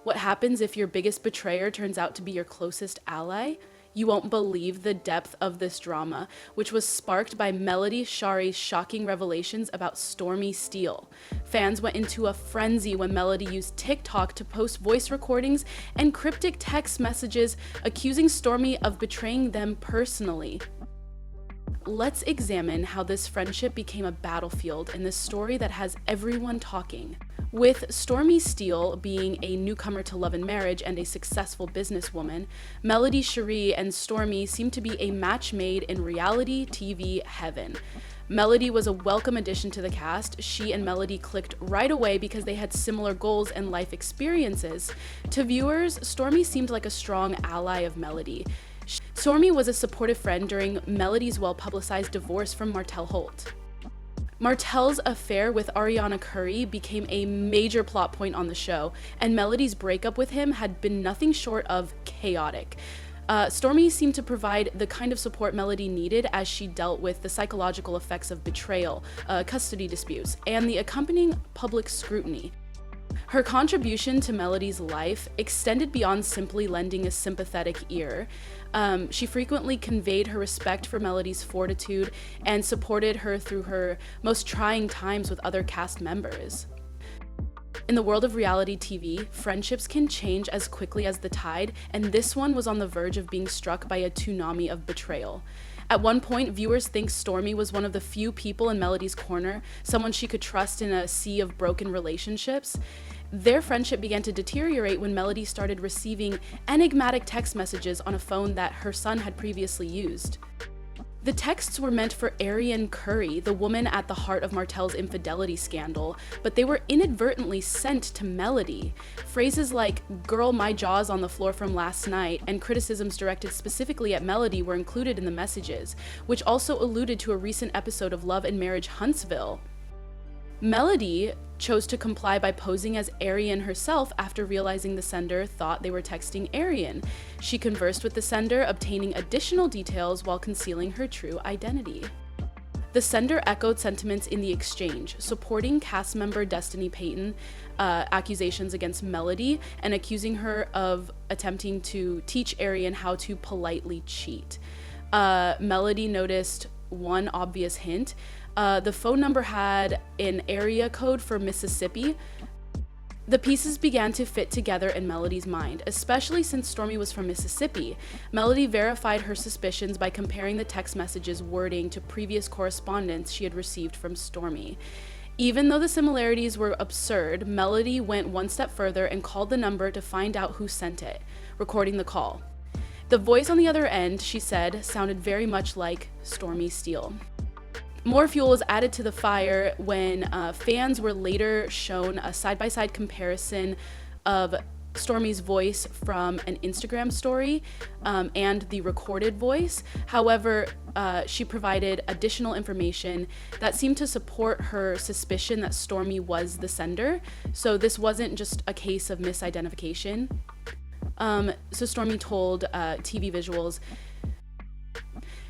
What happens if your biggest betrayer turns out to be your closest ally? You won't believe the depth of this drama, which was sparked by Melody Shari's shocking revelations about Stormi Steele. Fans went into a frenzy when Melody used TikTok to post voice recordings and cryptic text messages accusing Stormi of betraying them personally. Let's examine how this friendship became a battlefield in this story that has everyone talking. With Stormi Steele being a newcomer to Love and Marriage and a successful businesswoman, Melody, Shari, and Stormi seem to be a match made in reality TV heaven. Melody was a welcome addition to the cast. She and Melody clicked right away because they had similar goals and life experiences. To viewers, Stormi seemed like a strong ally of Melody. Stormi was a supportive friend during Melody's well-publicized divorce from Martell Holt. Martel's affair with Ariana Curry became a major plot point on the show, and Melody's breakup with him had been nothing short of chaotic. Stormi seemed to provide the kind of support Melody needed as she dealt with the psychological effects of betrayal, custody disputes, and the accompanying public scrutiny. Her contribution to Melody's life extended beyond simply lending a sympathetic ear. She frequently conveyed her respect for Melody's fortitude and supported her through her most trying times with other cast members. In the world of reality TV, friendships can change as quickly as the tide, and this one was on the verge of being struck by a tsunami of betrayal. At one point, viewers think Stormi was one of the few people in Melody's corner, someone she could trust in a sea of broken relationships. Their friendship began to deteriorate when Melody started receiving enigmatic text messages on a phone that her son had previously used. The texts were meant for Ariana Curry, the woman at the heart of Martell's infidelity scandal, but they were inadvertently sent to Melody. Phrases like, "Girl, my jaw's on the floor from last night," and criticisms directed specifically at Melody were included in the messages, which also alluded to a recent episode of Love and Marriage Huntsville. Melody chose to comply by posing as Ariana herself after realizing the sender thought they were texting Ariana. She conversed with the sender, obtaining additional details while concealing her true identity. The sender echoed sentiments in the exchange, supporting cast member Destiny Payton accusations against Melody and accusing her of attempting to teach Ariana how to politely cheat. Melody noticed one obvious hint. The phone number had an area code for Mississippi. The pieces began to fit together in Melody's mind, especially since Stormi was from Mississippi. Melody verified her suspicions by comparing the text messages' wording to previous correspondence she had received from Stormi. Even though the similarities were absurd, Melody went one step further and called the number to find out who sent it, recording the call. The voice on the other end, she said, sounded very much like Stormi Steele. More fuel was added to the fire when fans were later shown a side-by-side comparison of Stormi's voice from an Instagram story and the recorded voice. However, she provided additional information that seemed to support her suspicion that Stormi was the sender. So this wasn't just a case of misidentification. So Stormi told TV Visuals,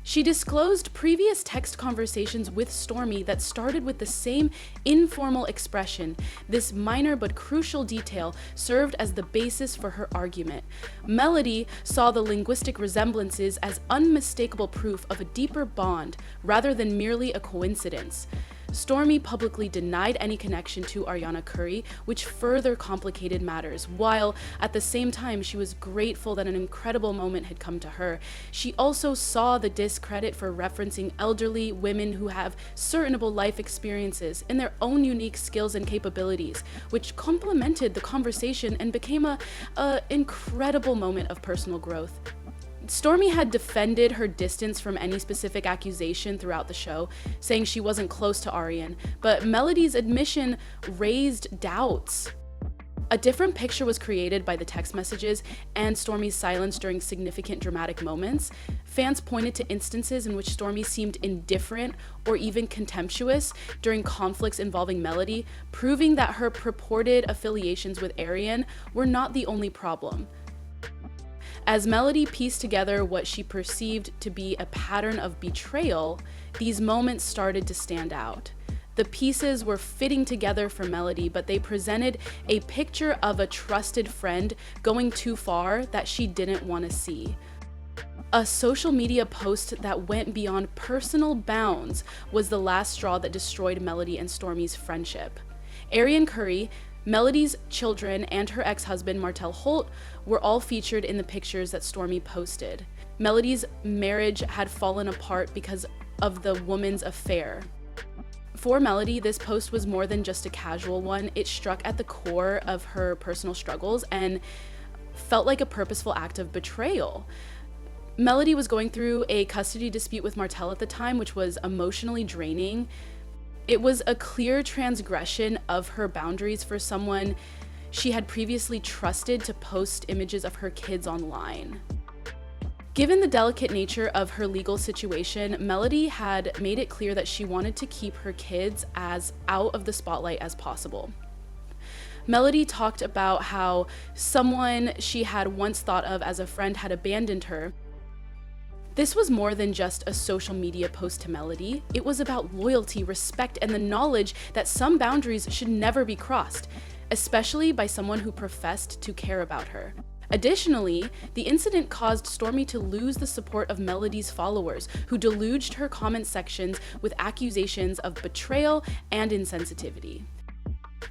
she disclosed previous text conversations with Stormi that started with the same informal expression. This minor but crucial detail served as the basis for her argument. Melody saw the linguistic resemblances as unmistakable proof of a deeper bond rather than merely a coincidence. Stormi publicly denied any connection to Ariana Curry, which further complicated matters, while at the same time she was grateful that an incredible moment had come to her. She also saw the discredit for referencing elderly women who have certain life experiences and their own unique skills and capabilities, which complemented the conversation and became a incredible moment of personal growth. Stormi had defended her distance from any specific accusation throughout the show, saying she wasn't close to Ariana, but Melody's admission raised doubts. A different picture was created by the text messages and Stormi's silence during significant dramatic moments. Fans pointed to instances in which Stormi seemed indifferent or even contemptuous during conflicts involving Melody, proving that her purported affiliations with Ariana were not the only problem. As Melody pieced together what she perceived to be a pattern of betrayal, these moments started to stand out. The pieces were fitting together for Melody, but they presented a picture of a trusted friend going too far that she didn't want to see. A social media post that went beyond personal bounds was the last straw that destroyed Melody and Stormi's friendship. Arian Curry, Melody's children, and her ex-husband Martell Holt were all featured in the pictures that Stormi posted. Melody's marriage had fallen apart because of the woman's affair. For Melody, this post was more than just a casual one. It struck at the core of her personal struggles and felt like a purposeful act of betrayal. Melody was going through a custody dispute with Martel at the time, which was emotionally draining. It was a clear transgression of her boundaries for someone she had previously trusted to post images of her kids online. Given the delicate nature of her legal situation, Melody had made it clear that she wanted to keep her kids as out of the spotlight as possible. Melody talked about how someone she had once thought of as a friend had abandoned her. This was more than just a social media post to Melody. It was about loyalty, respect, and the knowledge that some boundaries should never be crossed, especially by someone who professed to care about her. Additionally, the incident caused Stormi to lose the support of Melody's followers, who deluged her comment sections with accusations of betrayal and insensitivity.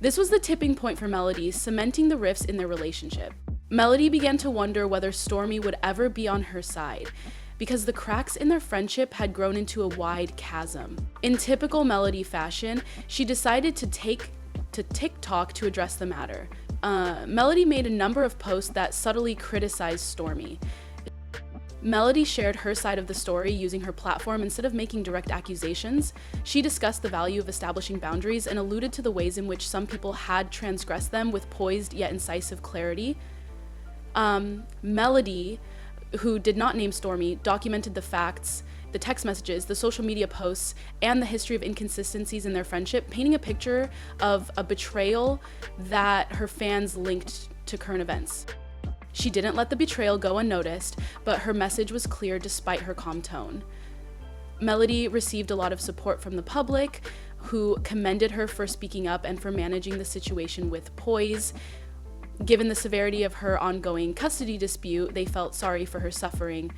This was the tipping point for Melody, cementing the rifts in their relationship. Melody began to wonder whether Stormi would ever be on her side, because the cracks in their friendship had grown into a wide chasm. In typical Melody fashion, she decided to take to TikTok to address the matter. Melody made a number of posts that subtly criticized Stormi. Melody shared her side of the story using her platform instead of making direct accusations. She discussed the value of establishing boundaries and alluded to the ways in which some people had transgressed them with poised yet incisive clarity. Melody, who did not name Stormi, documented the facts, the text messages, the social media posts, and the history of inconsistencies in their friendship, painting a picture of a betrayal that her fans linked to current events. She didn't let the betrayal go unnoticed, but her message was clear despite her calm tone. Melody received a lot of support from the public, who commended her for speaking up and for managing the situation with poise. Given the severity of her ongoing custody dispute, they felt sorry for her suffering.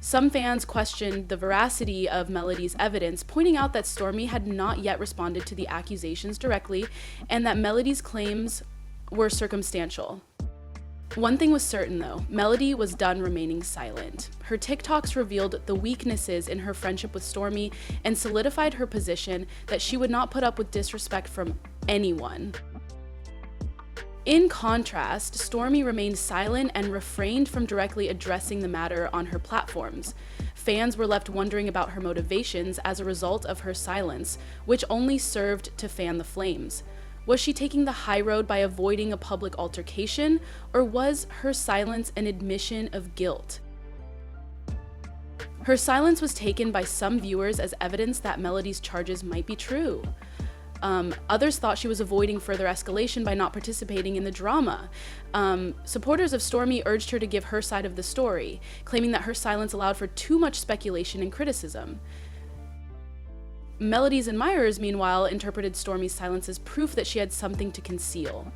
Some fans questioned the veracity of Melody's evidence, pointing out that Stormi had not yet responded to the accusations directly and that Melody's claims were circumstantial. One thing was certain though, Melody was done remaining silent. Her TikToks revealed the weaknesses in her friendship with Stormi and solidified her position that she would not put up with disrespect from anyone. In contrast, Stormi remained silent and refrained from directly addressing the matter on her platforms. Fans were left wondering about her motivations as a result of her silence, which only served to fan the flames. Was she taking the high road by avoiding a public altercation, or was her silence an admission of guilt? Her silence was taken by some viewers as evidence that Melody's charges might be true. Others thought she was avoiding further escalation by not participating in the drama. Supporters of Stormi urged her to give her side of the story, claiming that her silence allowed for too much speculation and criticism. Melody's admirers, meanwhile, interpreted Stormi's silence as proof that she had something to conceal.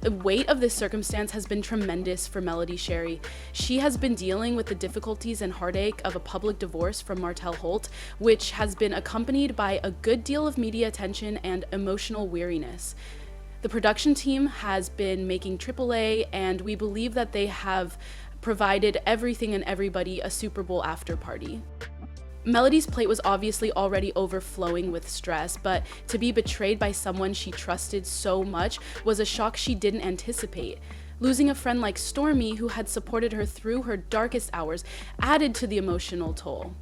The weight of this circumstance has been tremendous for Melody Shari. She has been dealing with the difficulties and heartache of a public divorce from Martell Holt, which has been accompanied by a good deal of media attention and emotional weariness. The production team has been making AAA, and we believe that they have provided everything and everybody a Super Bowl after party. Melody's plate was obviously already overflowing with stress, but to be betrayed by someone she trusted so much was a shock she didn't anticipate. Losing a friend like Stormi, who had supported her through her darkest hours, added to the emotional toll.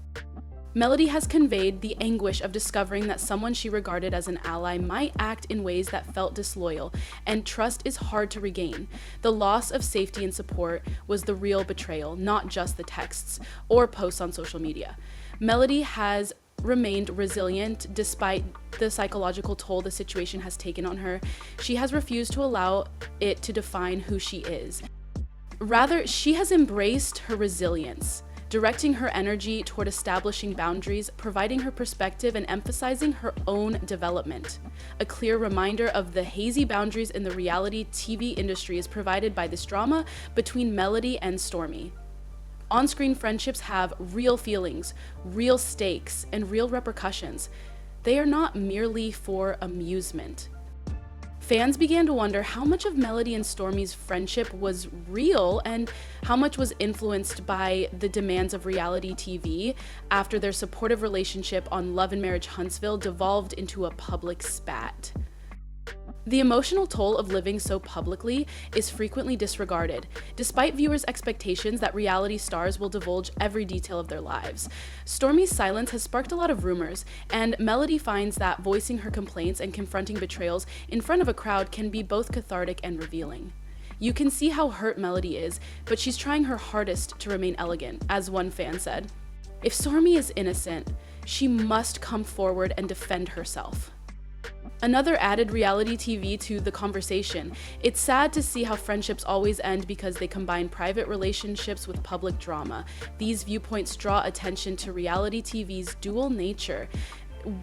Melody has conveyed the anguish of discovering that someone she regarded as an ally might act in ways that felt disloyal, and trust is hard to regain. The loss of safety and support was the real betrayal, not just the texts or posts on social media. Melody has remained resilient despite the psychological toll the situation has taken on her. She has refused to allow it to define who she is. Rather, she has embraced her resilience. directing her energy toward establishing boundaries, providing her perspective, and emphasizing her own development. A clear reminder of the hazy boundaries in the reality TV industry is provided by this drama between Melody and Stormi. On-screen friendships have real feelings, real stakes, and real repercussions. They are not merely for amusement. Fans began to wonder how much of Melody and Stormi's friendship was real and how much was influenced by the demands of reality TV after their supportive relationship on Love and Marriage Huntsville devolved into a public spat. The emotional toll of living so publicly is frequently disregarded, despite viewers' expectations that reality stars will divulge every detail of their lives. Stormi's silence has sparked a lot of rumors, and Melody finds that voicing her complaints and confronting betrayals in front of a crowd can be both cathartic and revealing. You can see how hurt Melody is, but she's trying her hardest to remain elegant, as one fan said. If Stormi is innocent, she must come forward and defend herself. Another added reality TV to the conversation. It's sad to see how friendships always end because they combine private relationships with public drama. These viewpoints draw attention to reality TV's dual nature.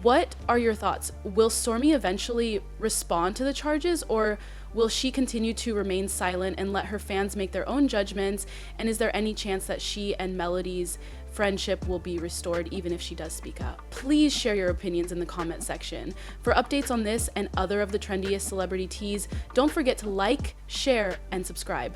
What are your thoughts? Will Stormi eventually respond to the charges, or will she continue to remain silent and let her fans make their own judgments? And is there any chance that she and Melody's friendship will be restored even if she does speak up? Please share your opinions in the comment section. For updates on this and other of the trendiest celebrity teas, don't forget to like, share, and subscribe.